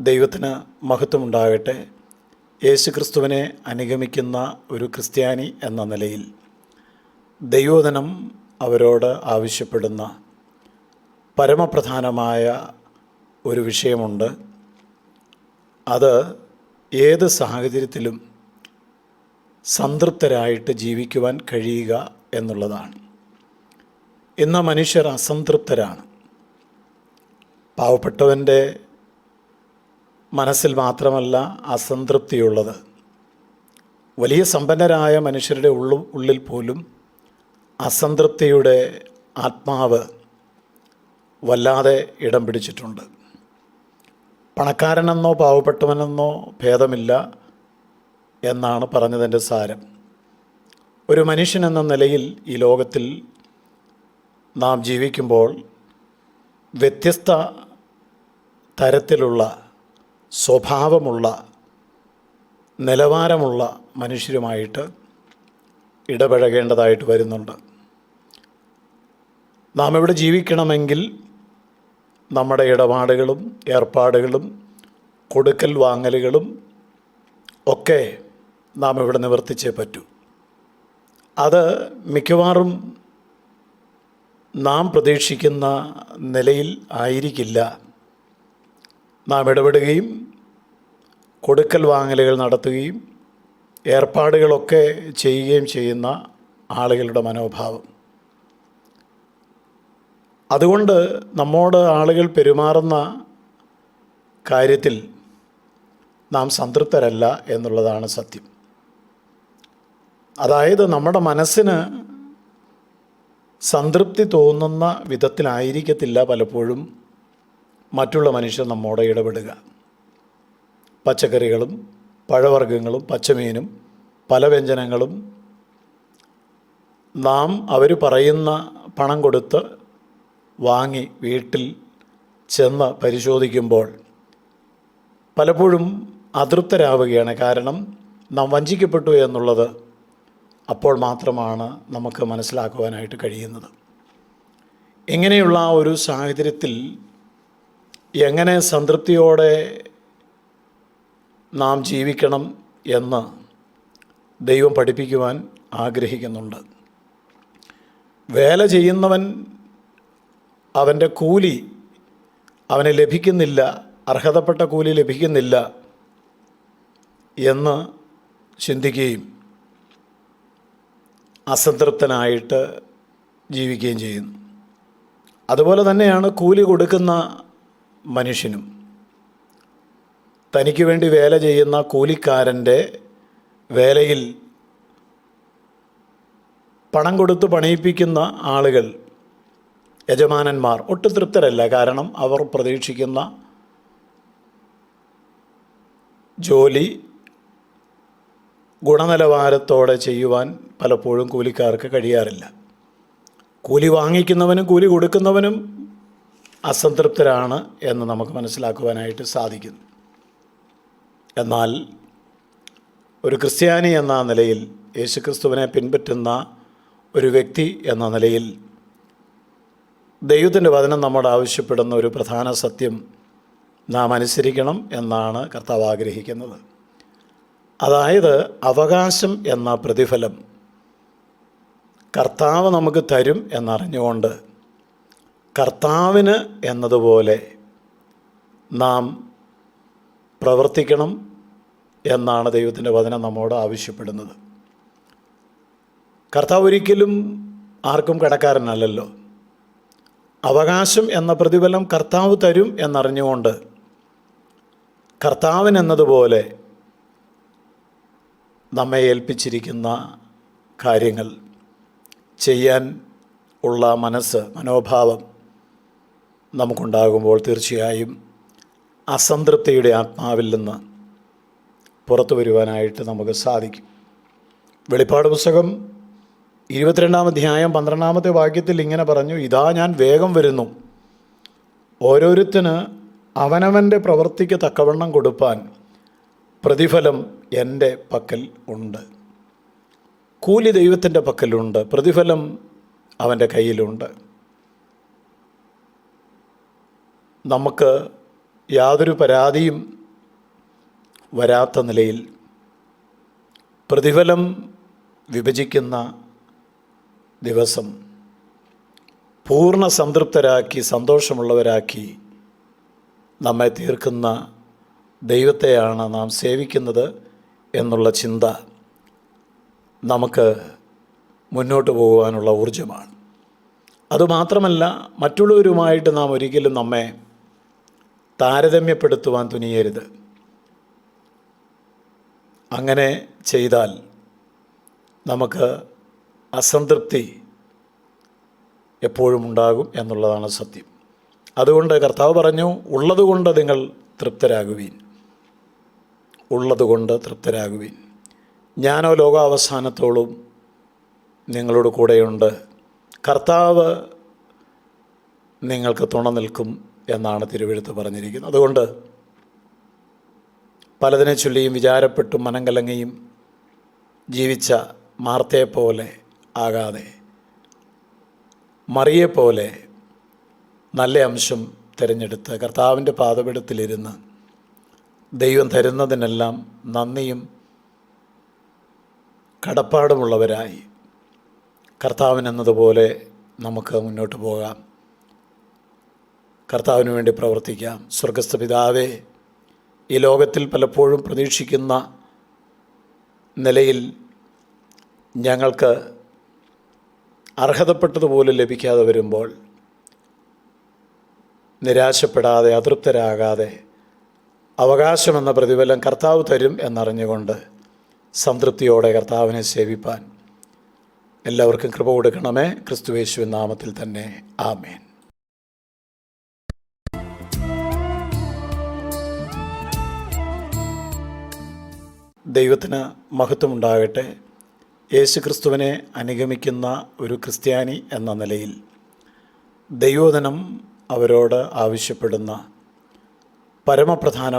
ദൈവത്തിന് മഹത്വമുണ്ടാകട്ടെ. യേശുക്രിസ്തുവിനെ അനുഗമിക്കുന്ന ഒരു ക്രിസ്ത്യാനി എന്ന നിലയിൽ ദൈവവചനം അവരോട് ആവശ്യപ്പെടുന്ന പരമപ്രധാനമായ ഒരു വിഷയമുണ്ട്. അത് ഏത് സാഹചര്യത്തിലും സംതൃപ്തരായിട്ട് ജീവിക്കുവാൻ കഴിയുക എന്നുള്ളതാണ്. ഇന്ന് മനുഷ്യർ അസംതൃപ്തരാണ്. പാവപ്പെട്ടവൻ്റെ മനസ്സിൽ മാത്രമല്ല അസംതൃപ്തിയുള്ളത്. വലിയ സമ്പന്നരായ മനുഷ്യരുടെ ഉള്ളിൽ പോലും അസംതൃപ്തിയുടെ ആത്മാവ് വല്ലാതെ ഇടം പിടിച്ചിട്ടുണ്ട്. പണക്കാരനെന്നോ പാവപ്പെട്ടവനെന്നോ ഭേദമില്ല എന്നാണ് പറഞ്ഞതിൻ്റെ സാരം. ഒരു മനുഷ്യനെന്ന നിലയിൽ ഈ ലോകത്തിൽ നാം ജീവിക്കുമ്പോൾ വ്യത്യസ്ത തരത്തിലുള്ള സ്വഭാവമുള്ള നിലവാരമുള്ള മനുഷ്യരുമായിട്ട് ഇടപഴകേണ്ടതായിട്ട് വരുന്നുണ്ട്. നാം ഇവിടെ ജീവിക്കണമെങ്കിൽ നമ്മുടെ ഇടപാടുകളും ഏർപ്പാടുകളും കൊടുക്കൽ വാങ്ങലുകളും ഒക്കെ നാം ഇവിടെ നിവർത്തിച്ചേ പറ്റൂ. അത് മിക്കവാറും നാം പ്രതീക്ഷിക്കുന്ന നിലയിൽ ആയിരിക്കില്ല. നാം ഇടപെടുകയും കൊടുക്കൽ വാങ്ങലുകൾ നടത്തുകയും ഏർപ്പാടുകളൊക്കെ ചെയ്യുകയും ചെയ്യുന്ന ആളുകളുടെ മനോഭാവം. അതുകൊണ്ട് നമ്മോട് ആളുകൾ പെരുമാറുന്ന കാര്യത്തിൽ നാം സംതൃപ്തരല്ല എന്നുള്ളതാണ് സത്യം. അതായത് നമ്മുടെ മനസ്സിന് സംതൃപ്തി തോന്നുന്ന വിധത്തിലായിരിക്കത്തില്ല പലപ്പോഴും മറ്റുള്ള മനുഷ്യർ നമ്മോട് ഇടപെടുക. പച്ചക്കറികളും പഴവർഗ്ഗങ്ങളും പച്ചമീനും പല വ്യഞ്ജനങ്ങളും നാം അവർ പറയുന്ന പണം കൊടുത്ത് വാങ്ങി വീട്ടിൽ ചെന്ന് പരിശോധിക്കുമ്പോൾ പലപ്പോഴും അതൃപ്തരാവുകയാണ്. കാരണം നാം വഞ്ചിക്കപ്പെട്ടു എന്നുള്ളത് അപ്പോൾ മാത്രമാണ് നമുക്ക് മനസ്സിലാക്കുവാനായിട്ട് കഴിയുന്നത്. ഇങ്ങനെയുള്ള ഒരു സാഹചര്യത്തിൽ എങ്ങനെ സംതൃപ്തിയോടെ നാം ജീവിക്കണം എന്ന് ദൈവം പഠിപ്പിക്കുവാൻ ആഗ്രഹിക്കുന്നുണ്ട്. വേല ചെയ്യുന്നവൻ അവൻ്റെ കൂലി അവന് ലഭിക്കുന്നില്ല, അർഹതപ്പെട്ട കൂലി ലഭിക്കുന്നില്ല എന്ന് ചിന്തിക്കുകയും അസംതൃപ്തനായിട്ട് ജീവിക്കുകയും ചെയ്യുന്നു. അതുപോലെ തന്നെയാണ് കൂലി കൊടുക്കുന്ന മനുഷ്യനും. തനിക്ക് വേണ്ടി വേല ചെയ്യുന്ന കൂലിക്കാരൻ്റെ വേലയിൽ പണം കൊടുത്ത് പണിയിപ്പിക്കുന്ന ആളുകൾ, യജമാനന്മാർ ഒട്ടും തൃപ്തരല്ല. കാരണം അവർ പ്രതീക്ഷിക്കുന്ന ജോലി ഗുണനിലവാരത്തോടെ ചെയ്യുവാൻ പലപ്പോഴും കൂലിക്കാർക്ക് കഴിയാറില്ല. കൂലി വാങ്ങിക്കുന്നവനും കൂലി കൊടുക്കുന്നവനും അസംതൃപ്തരാണ് എന്ന് നമുക്ക് മനസ്സിലാക്കുവാനായിട്ട് സാധിക്കുന്നു. എന്നാൽ ഒരു ക്രിസ്ത്യാനി എന്ന നിലയിൽ, യേശുക്രിസ്തുവിനെ പിൻപറ്റുന്ന ഒരു വ്യക്തി എന്ന നിലയിൽ ദൈവത്തിൻ്റെ വചനം നമ്മോട് ആവശ്യപ്പെടുന്ന ഒരു പ്രധാന സത്യം നാം അനുസരിക്കണം എന്നാണ് കർത്താവ് ആഗ്രഹിക്കുന്നത്. അതായത് അവകാശം എന്ന പ്രതിഫലം കർത്താവ് നമുക്ക് തരും എന്നറിഞ്ഞുകൊണ്ട് കർത്താവിന് എന്നതുപോലെ നാം പ്രവർത്തിക്കണം എന്നാണ് ദൈവത്തിൻ്റെ വചനം നമ്മോട് ആവശ്യപ്പെടുന്നത്. കർത്താവ് ഒരിക്കലും ആർക്കും കടക്കാരനല്ലല്ലോ. അവകാശം എന്ന പ്രതിഫലം കർത്താവ് തരും എന്നറിഞ്ഞുകൊണ്ട് കർത്താവിനെന്നതുപോലെ നമ്മെ ഏൽപ്പിച്ചിരിക്കുന്ന കാര്യങ്ങൾ ചെയ്യാൻ ഉള്ള മനോഭാവം നമുക്കുണ്ടാകുമ്പോൾ തീർച്ചയായും അസംതൃപ്തിയുടെ ആത്മാവിൽ നിന്ന് പുറത്തു വരുവാനായിട്ട് നമുക്ക് സാധിക്കും. വെളിപ്പാട് പുസ്തകം 22-ാം അധ്യായം 12-ാമത്തെ വാക്യത്തിൽ ഇങ്ങനെ പറഞ്ഞു, ഇതാ ഞാൻ വേഗം വരുന്നു, ഓരോരുത്തന് അവനവൻ്റെ പ്രവൃത്തിക്ക് തക്കവണ്ണം കൊടുപ്പാൻ പ്രതിഫലം എൻ്റെ പക്കൽ ഉണ്ട്. കൂലി ദൈവത്തിൻ്റെ പക്കലുണ്ട്, പ്രതിഫലം അവൻ്റെ കയ്യിലുണ്ട്. നമുക്ക് യാതൊരു പരാതിയും വരാത്ത നിലയിൽ പ്രതിഫലം വിഭജിക്കുന്ന ദിവസം പൂർണ്ണ സംതൃപ്തരാക്കി സന്തോഷമുള്ളവരാക്കി നമ്മെ തീർക്കുന്ന ദൈവത്തെയാണ് നാം സേവിക്കുന്നത് എന്നുള്ള ചിന്ത നമുക്ക് മുന്നോട്ട് പോകുവാനുള്ള ഊർജ്ജമാണ്. അതുമാത്രമല്ല, മറ്റുള്ളവരുമായിട്ട് നാം ഒരിക്കലും നമ്മെ താരതമ്യപ്പെടുത്തുവാൻ തുനിയരുത്. അങ്ങനെ ചെയ്താൽ നമുക്ക് അസംതൃപ്തി എപ്പോഴും ഉണ്ടാകും എന്നുള്ളതാണ് സത്യം. അതുകൊണ്ട് കർത്താവ് പറഞ്ഞു, ഉള്ളതുകൊണ്ട് നിങ്ങൾ തൃപ്തരാകുവീൻ, ഉള്ളതുകൊണ്ട് തൃപ്തരാകുവീൻ. ഞാനോ ലോകാവസാനത്തോളം നിങ്ങളോട് കൂടെയുണ്ട്, കർത്താവ് നിങ്ങൾക്ക് തുണ നിൽക്കും എന്നാണ് തിരുവെഴുത്ത് പറഞ്ഞിരിക്കുന്നത്. അതുകൊണ്ട് പലതിനെ ചൊല്ലിയും വിചാരപ്പെട്ടും മനം കലങ്ങിയും ജീവിച്ച മാർത്തയെപ്പോലെ ആകാതെ മറിയെപ്പോലെ നല്ല അംശം തിരഞ്ഞെടുത്ത് കർത്താവിൻ്റെ പാദപീഠത്തിലിരുന്ന് ദൈവം തരുന്നതിനെല്ലാം നന്ദിയും കടപ്പാടുമുള്ളവരായി കർത്താവിനെന്നതുപോലെ നമുക്ക് മുന്നോട്ട് പോകാം, കർത്താവിന് വേണ്ടി പ്രവർത്തിക്കാം. സ്വർഗസ്ഥ പിതാവേ, ഈ ലോകത്തിൽ പലപ്പോഴും പ്രതീക്ഷിക്കുന്ന നിലയിൽ ഞങ്ങൾക്ക് അർഹതപ്പെട്ടതുപോലെ ലഭിക്കാതെ വരുമ്പോൾ നിരാശപ്പെടാതെ അതൃപ്തരാകാതെ അവകാശമെന്ന പ്രതിഫലം കർത്താവ് തരും എന്നറിഞ്ഞുകൊണ്ട് സംതൃപ്തിയോടെ കർത്താവിനെ സേവിപ്പാൻ എല്ലാവർക്കും കൃപ കൊടുക്കണമേ. ക്രിസ്തുയേശുവിൻ നാമത്തിൽ തന്നെ ആമേൻ. ദൈവത്തിന് മഹത്വമുണ്ടാകട്ടെ. യേശു ക്രിസ്തുവിനെ അനുഗമിക്കുന്ന ഒരു ക്രിസ്ത്യാനി എന്ന നിലയിൽ ദൈവവചനം അവരോട് ആവശ്യപ്പെടുന്ന പരമപ്രധാന